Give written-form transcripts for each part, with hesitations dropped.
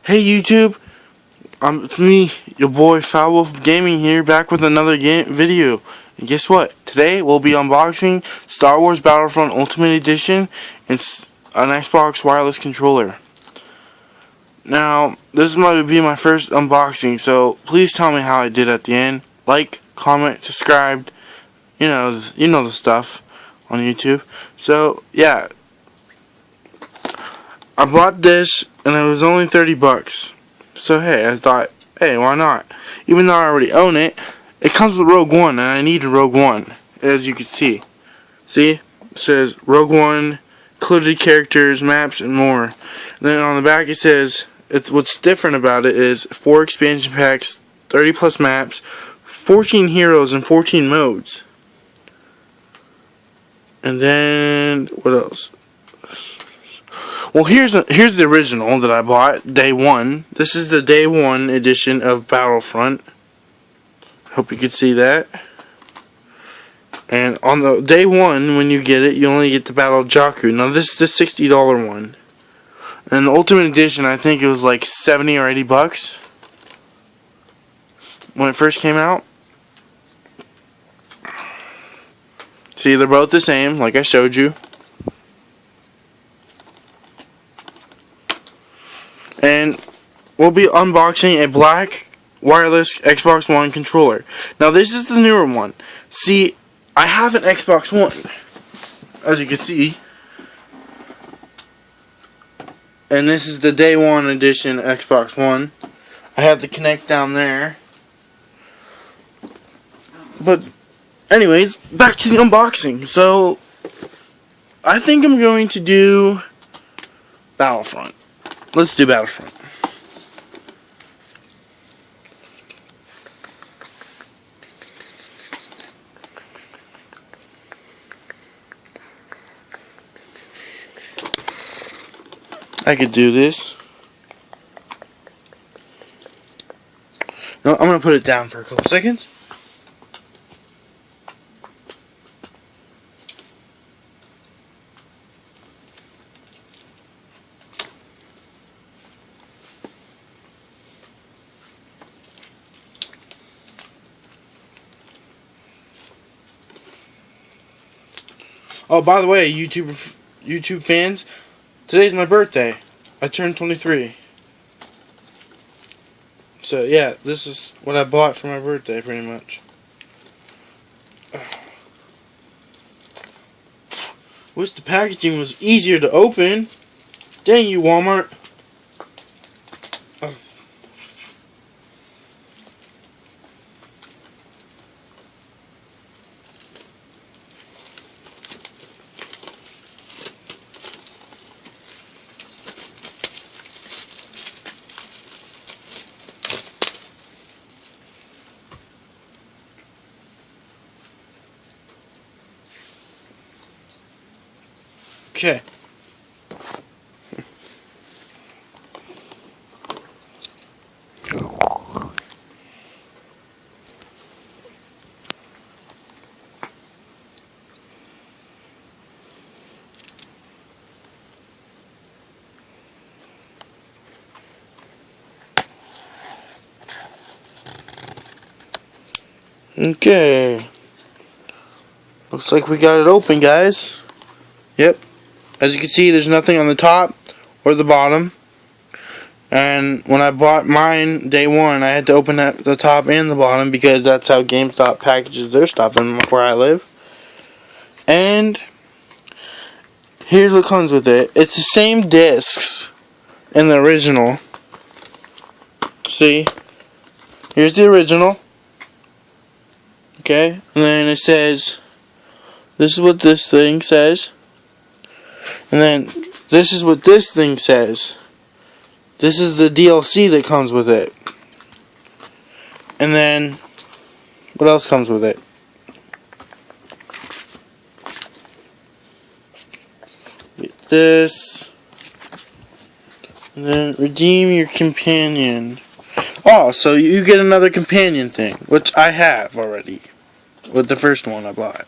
Hey YouTube, it's me, your boy Foul Wolf Gaming here, back with another video. And guess what? Today we'll be unboxing Star Wars Battlefront Ultimate Edition and an Xbox wireless controller. Now, this might be my first unboxing, so please tell me how I did at the end. Like, comment, subscribe, you know the stuff on YouTube. So yeah, I bought this and it was only 30 bucks. So hey, I thought, hey, why not? Even though I already own it, it comes with Rogue One and I need a Rogue One, as you can see. See? It says Rogue One, included characters, maps, and more. And then on the back it says, what's different about it is 4 expansion packs, 30 plus maps, 14 heroes, and 14 modes. And then, what else? Well, here's the original that I bought, day one. This is the day one edition of Battlefront. Hope you can see that. And on the day one, when you get it, you only get the Battle of Jakku. Now, this is the $60 one. And the Ultimate Edition, I think it was like 70 or 80 bucks when it first came out. See, they're both the same, like I showed you. And we'll be unboxing a black wireless Xbox One controller. Now, this is the newer one. See, I have an Xbox One, as you can see. And this is the day one edition Xbox One. I have the Kinect down there. But anyways, back to the unboxing. So, I think I'm going to do Battlefront. Let's do Battlefront. I could do this. No, I'm going to put it down for a couple seconds. Oh, by the way, YouTube fans, today's my birthday. I turned 23. So yeah, this is what I bought for my birthday, pretty much. Wish the packaging was easier to open. Dang you, Walmart. Okay. Okay. Looks like we got it open, guys. Yep. As you can see, there's nothing on the top or the bottom. And when I bought mine day one, I had to open the top and the bottom because that's how GameStop packages their stuff in where I live. And here's what comes with it. It's the same discs in the original. See? Here's the original. Okay? And then it says, this is what this thing says. And then, this is what this thing says. This is the DLC that comes with it. And then, what else comes with it? This. And then, redeem your companion. Oh, so you get another companion thing, which I have already. With the first one I bought.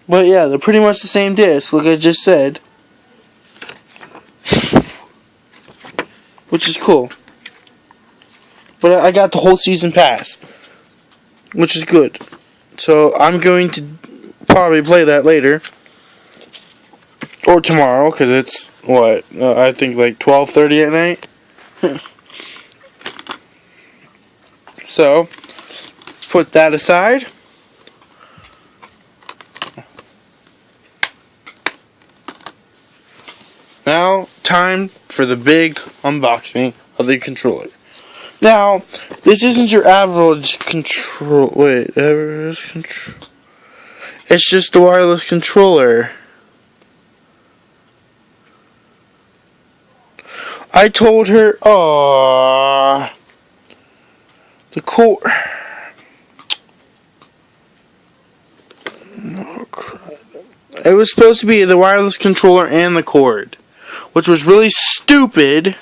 But yeah, they're pretty much the same disc, like I just said. Which is cool. But I got the whole season pass, which is good. So I'm going to probably play that later. Or tomorrow, because it's, what, I think like 12:30 at night. So, put that aside. Now, time for the big unboxing of the controller. Now, this isn't your average control. Wait, average control. It's just a wireless controller. I told her, aww, the cord. Oh, crap. It was supposed to be the wireless controller and the cord, which was really stupid.